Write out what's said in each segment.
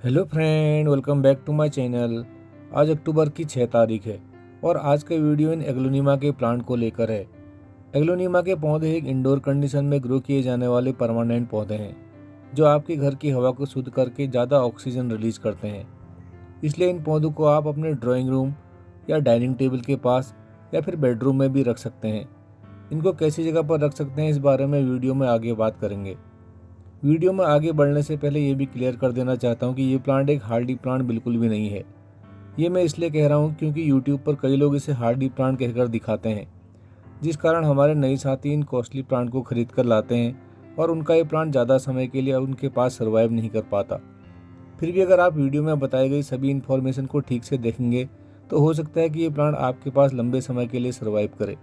Hello friend, welcome back to my channel. आज October की 6 तारीख है और आज का वीडियो इन एग्लोनिमा के प्लांट को लेकर है। एग्लोनिमा के पौधे एक इंडोर कंडीशन में ग्रो किए जाने वाले परमानेंट पौधे हैं जो आपके घर की हवा को शुद्ध करके ज़्यादा ऑक्सीजन रिलीज करते हैं। इसलिए इन पौधों को आप अपने ड्राइंग रूम या डाइनिंग टेबल के पास या फिर बेडरूम में भी रख सकते हैं। इनको कैसी जगह पर रख सकते हैं इस बारे में वीडियो में आगे बात करेंगे। वीडियो में आगे बढ़ने से पहले ये भी क्लियर कर देना चाहता हूँ कि ये प्लांट एक हार्डी प्लांट बिल्कुल भी नहीं है। ये मैं इसलिए कह रहा हूँ क्योंकि यूट्यूब पर कई लोग इसे हार्डी प्लांट कहकर दिखाते हैं, जिस कारण हमारे नए साथी इन कॉस्टली प्लांट को खरीद कर लाते हैं और उनका ये प्लांट ज़्यादा समय के लिए उनके पास सर्वाइव नहीं कर पाता। फिर भी अगर आप वीडियो में बताई गई सभी इन्फॉर्मेशन को ठीक से देखेंगे तो हो सकता है कि ये प्लांट आपके पास लंबे समय के लिए सर्वाइव करे।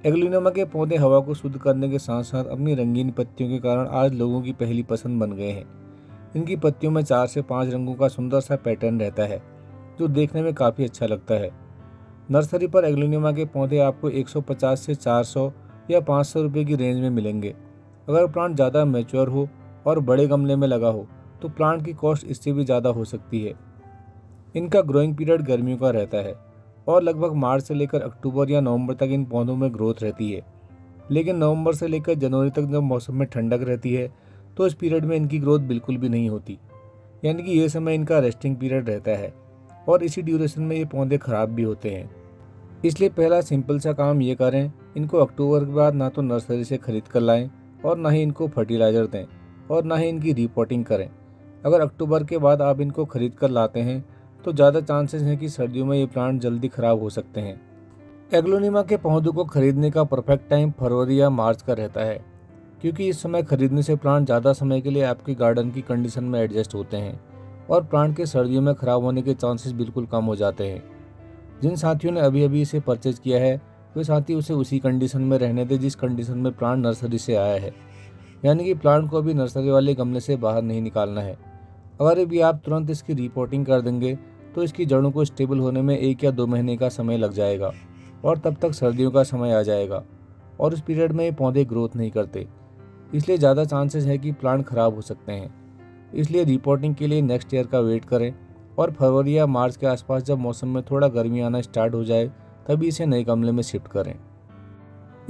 एग्लोनिमा के पौधे हवा को शुद्ध करने के साथ साथ अपनी रंगीन पत्तियों के कारण आज लोगों की पहली पसंद बन गए हैं। इनकी पत्तियों में 4 से 5 रंगों का सुंदर सा पैटर्न रहता है जो देखने में काफ़ी अच्छा लगता है। नर्सरी पर एग्लोनिमा के पौधे आपको 150 से 400 या 500 रुपये की रेंज में मिलेंगे। अगर प्लांट ज़्यादा मैच्योर हो और बड़े गमले में लगा हो तो प्लांट की कॉस्ट इससे भी ज़्यादा हो सकती है। इनका ग्रोइंग पीरियड गर्मियों का रहता है और लगभग मार्च से लेकर अक्टूबर या नवंबर तक इन पौधों में ग्रोथ रहती है। लेकिन नवंबर से लेकर जनवरी तक जब मौसम में ठंडक रहती है तो इस पीरियड में इनकी ग्रोथ बिल्कुल भी नहीं होती, यानी कि ये समय इनका रेस्टिंग पीरियड रहता है और इसी ड्यूरेशन में ये पौधे खराब भी होते हैं। इसलिए पहला सिंपल सा काम ये करें, इनको अक्टूबर के बाद ना तो नर्सरी से खरीद कर लाएं और ना ही इनको फर्टिलाइज़र दें और ना ही इनकी रिपोर्टिंग करें। अगर अक्टूबर के बाद आप इनको खरीद कर लाते हैं तो ज़्यादा चांसेस हैं कि सर्दियों में ये प्लांट जल्दी ख़राब हो सकते हैं। एग्लोनिमा के पौधों को खरीदने का परफेक्ट टाइम फरवरी या मार्च का रहता है, क्योंकि इस समय खरीदने से प्लांट ज़्यादा समय के लिए आपके गार्डन की कंडीशन में एडजस्ट होते हैं और प्लांट के सर्दियों में ख़राब होने के चांसेस बिल्कुल कम हो जाते हैं। जिन साथियों ने अभी अभी इसे परचेज किया है वे साथी उसे उसी कंडीशन में रहने दें जिस कंडीशन में प्लांट नर्सरी से आया है, यानी कि प्लांट को अभी नर्सरी वाले गमले से बाहर नहीं निकालना है। अगर अभी आप तुरंत इसकी रिपोर्टिंग कर देंगे तो इसकी जड़ों को स्टेबल होने में 1 या 2 महीने का समय लग जाएगा और तब तक सर्दियों का समय आ जाएगा और उस पीरियड में ये पौधे ग्रोथ नहीं करते। इसलिए ज़्यादा चांसेस है कि प्लांट ख़राब हो सकते हैं। इसलिए रिपोर्टिंग के लिए नेक्स्ट ईयर का वेट करें और फरवरी या मार्च के आसपास जब मौसम में थोड़ा गर्मी आना स्टार्ट हो जाए तभी इसे नए गमले में शिफ्ट करें।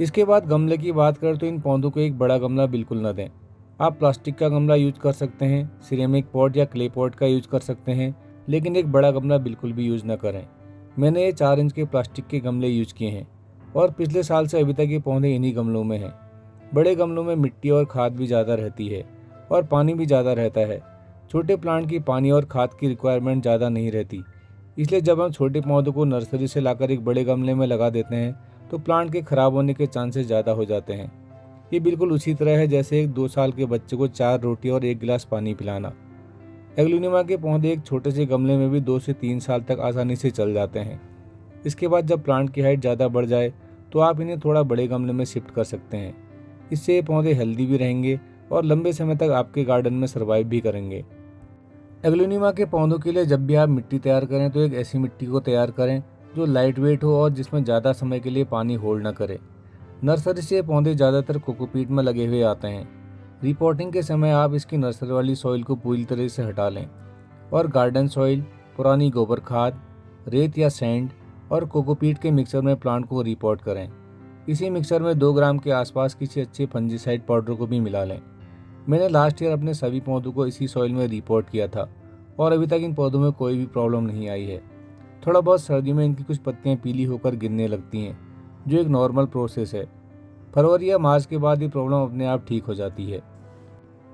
इसके बाद गमले की बात करें तो इन पौधों को एक बड़ा गमला बिल्कुल न दें। आप प्लास्टिक का गमला यूज कर सकते हैं, सिरेमिक पॉट या क्ले पॉट का यूज कर सकते हैं, लेकिन एक बड़ा गमला बिल्कुल भी यूज न करें। मैंने ये 4 इंच के प्लास्टिक के गमले यूज किए हैं और पिछले साल से अभी तक ये पौधे इन्हीं गमलों में हैं। बड़े गमलों में मिट्टी और खाद भी ज़्यादा रहती है और पानी भी ज़्यादा रहता है। छोटे प्लांट की पानी और खाद की रिक्वायरमेंट ज़्यादा नहीं रहती। इसलिए जब हम छोटे पौधों को नर्सरी से लाकर एक बड़े गमले में लगा देते हैं तो प्लांट के ख़राब होने के चांसेस ज़्यादा हो जाते हैं। ये बिल्कुल उसी तरह है जैसे एक 2 साल के बच्चे को 4 रोटी और 1 गिलास पानी पिलाना। एग्लोनिमा के पौधे एक छोटे से गमले में भी 2 से 3 साल तक आसानी से चल जाते हैं। इसके बाद जब प्लांट की हाइट ज़्यादा बढ़ जाए तो आप इन्हें थोड़ा बड़े गमले में शिफ्ट कर सकते हैं। इससे ये पौधे हेल्दी भी रहेंगे और लंबे समय तक आपके गार्डन में सर्वाइव भी करेंगे। एग्लोनिमा के पौधों के लिए जब भी आप मिट्टी तैयार करें तो एक ऐसी मिट्टी को तैयार करें जो लाइट वेट हो और जिसमें ज़्यादा समय के लिए पानी होल्ड न करे। नर्सरी से ये पौधे ज़्यादातर कोकोपीट में लगे हुए आते हैं। रिपोर्टिंग के समय आप इसकी नर्सरी वाली सॉइल को पूरी तरह से हटा लें और गार्डन सॉइल, पुरानी गोबर खाद, रेत या सैंड और कोकोपीट के मिक्सर में प्लांट को रिपोर्ट करें। इसी मिक्सर में 2 ग्राम के आसपास किसी अच्छे फंजीसाइड पाउडर को भी मिला लें। मैंने लास्ट ईयर अपने सभी पौधों को इसी सॉइल में रिपोर्ट किया था और अभी तक इन पौधों में कोई भी प्रॉब्लम नहीं आई है। थोड़ा बहुत सर्दियों में इनकी कुछ पत्तियां पीली होकर गिरने लगती हैं, जो एक नॉर्मल प्रोसेस है। फरवरी या मार्च के बाद ये प्रॉब्लम अपने आप ठीक हो जाती है।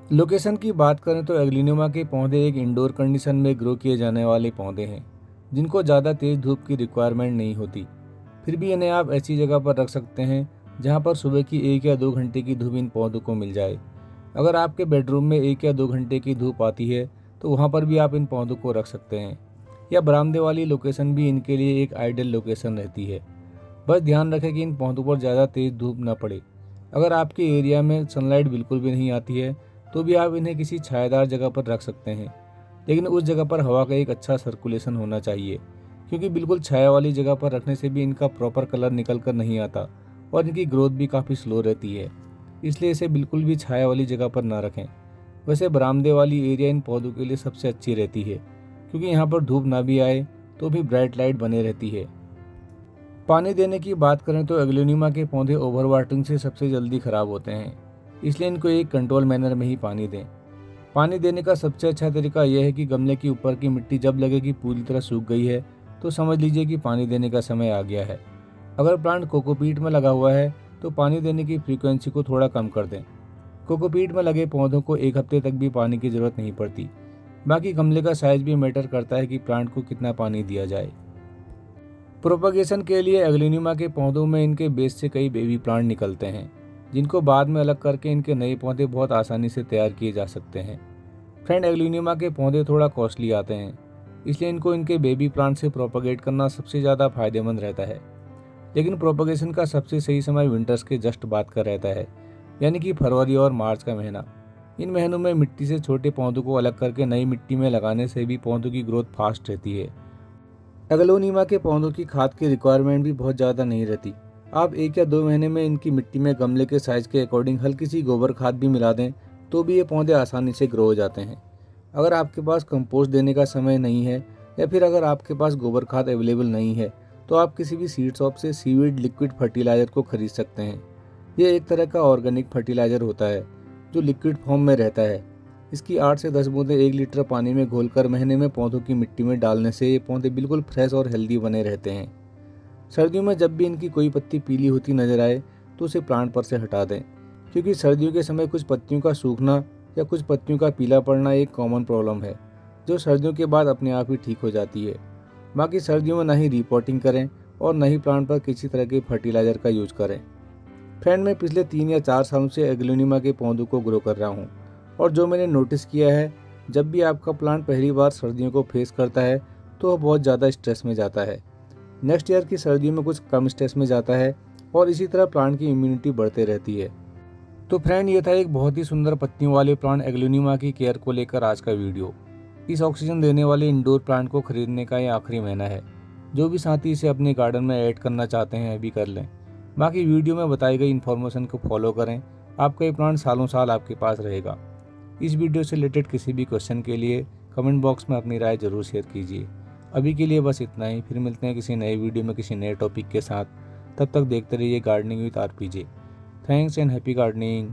लोकेशन की बात करें तो एग्लोनिमा के पौधे एक इंडोर कंडीशन में ग्रो किए जाने वाले पौधे हैं जिनको ज़्यादा तेज़ धूप की रिक्वायरमेंट नहीं होती। फिर भी इन्हें आप ऐसी जगह पर रख सकते हैं जहाँ पर सुबह की 1 या 2 घंटे की धूप इन पौधों को मिल जाए। अगर आपके बेडरूम में 1 या 2 घंटे की धूप आती है तो वहाँ पर भी आप इन पौधों को रख सकते हैं, या बरामदे वाली लोकेशन भी इनके लिए एक आइडियल लोकेशन रहती है। बस ध्यान रखें कि इन पौधों पर ज़्यादा तेज़ धूप न पड़े। अगर आपके एरिया में सनलाइट बिल्कुल भी नहीं आती है तो भी आप इन्हें किसी छायादार जगह पर रख सकते हैं, लेकिन उस जगह पर हवा का एक अच्छा सर्कुलेशन होना चाहिए, क्योंकि बिल्कुल छाया वाली जगह पर रखने से भी इनका प्रॉपर कलर निकल कर नहीं आता और इनकी ग्रोथ भी काफ़ी स्लो रहती है। इसलिए इसे बिल्कुल भी छाया वाली जगह पर ना रखें। वैसे बरामदे वाली एरिया इन पौधों के लिए सबसे अच्छी रहती है, क्योंकि यहाँ पर धूप ना भी आए तो भी ब्राइट लाइट बने रहती है। पानी देने की बात करें तो एग्लोनिमा के पौधे ओवर वाटरिंग से सबसे जल्दी खराब होते हैं, इसलिए इनको एक कंट्रोल मैनर में ही पानी दें। पानी देने का सबसे अच्छा तरीका यह है कि गमले के ऊपर की मिट्टी जब लगे कि पूरी तरह सूख गई है तो समझ लीजिए कि पानी देने का समय आ गया है। अगर प्लांट कोकोपीट में लगा हुआ है तो पानी देने की फ्रीक्वेंसी को थोड़ा कम कर दें। कोकोपीट में लगे पौधों को 1 हफ्ते तक भी पानी की ज़रूरत नहीं पड़ती। बाकी गमले का साइज भी मैटर करता है कि प्लांट को कितना पानी दिया जाए। प्रोपगेशन के लिए एग्लोनिमा के पौधों में इनके बेस से कई बेबी प्लांट निकलते हैं, जिनको बाद में अलग करके इनके नए पौधे बहुत आसानी से तैयार किए जा सकते हैं। फ्रेंड, एग्लोनिमा के पौधे थोड़ा कॉस्टली आते हैं, इसलिए इनको इनके बेबी प्लांट से प्रोपगेट करना सबसे ज़्यादा फायदेमंद रहता है। लेकिन प्रोपगेशन का सबसे सही समय विंटर्स के जस्ट बाद का रहता है, यानी कि फरवरी और मार्च का महीना। इन महीनों में मिट्टी से छोटे पौधों को अलग करके नई मिट्टी में लगाने से भी पौधों की ग्रोथ फास्ट रहती है। एग्लोनिमा के पौधों की खाद की रिक्वायरमेंट भी बहुत ज़्यादा नहीं रहती। आप 1 या 2 महीने में इनकी मिट्टी में गमले के साइज के अकॉर्डिंग हल्की सी गोबर खाद भी मिला दें तो भी ये पौधे आसानी से ग्रो हो जाते हैं। अगर आपके पास कंपोस्ट देने का समय नहीं है या फिर अगर आपके पास गोबर खाद अवेलेबल नहीं है तो आप किसी भी सीड शॉप से सीवीड लिक्विड फर्टिलाइज़र को खरीद सकते हैं। ये एक तरह का ऑर्गेनिक फर्टिलाइज़र होता है जो लिक्विड फॉर्म में रहता है। इसकी 8 से 10 बूंदें 1 लीटर पानी में घोलकर महीने में पौधों की मिट्टी में डालने से ये पौधे बिल्कुल फ्रेश और हेल्दी बने रहते हैं। सर्दियों में जब भी इनकी कोई पत्ती पीली होती नजर आए तो उसे प्लांट पर से हटा दें, क्योंकि सर्दियों के समय कुछ पत्तियों का सूखना या कुछ पत्तियों का पीला पड़ना एक कॉमन प्रॉब्लम है, जो सर्दियों के बाद अपने आप ही ठीक हो जाती है। बाकी सर्दियों में ना ही रिपोर्टिंग करें और न ही प्लांट पर किसी तरह के फर्टिलाइज़र का यूज करें। फ्रेंड, मैं पिछले 3 या 4 सालों से एग्लोनिमा के पौधों को ग्रो कर रहा हूँ और जो मैंने नोटिस किया है, जब भी आपका प्लांट पहली बार सर्दियों को फेस करता है तो वह बहुत ज़्यादा स्ट्रेस में जाता है। नेक्स्ट ईयर की सर्दियों में कुछ कम स्ट्रेस में जाता है और इसी तरह प्लांट की इम्यूनिटी बढ़ते रहती है। तो फ्रेंड, ये था एक बहुत ही सुंदर पत्तियों वाले प्लांट एग्लोनिमा की केयर को लेकर आज का वीडियो। इस ऑक्सीजन देने वाले इंडोर प्लांट को खरीदने का ये आखिरी महीना है। जो भी साथी इसे अपने गार्डन में ऐड करना चाहते हैं अभी कर लें। बाकी वीडियो में बताई गई इन्फॉर्मेशन को फॉलो करें, आपका ये प्लांट सालों साल आपके पास रहेगा। इस वीडियो से रिलेटेड किसी भी क्वेश्चन के लिए कमेंट बॉक्स में अपनी राय जरूर शेयर कीजिए। अभी के लिए बस इतना ही, फिर मिलते हैं किसी नए वीडियो में किसी नए टॉपिक के साथ। तब तक देखते रहिए gardening with RPJ. Thanks and happy gardening.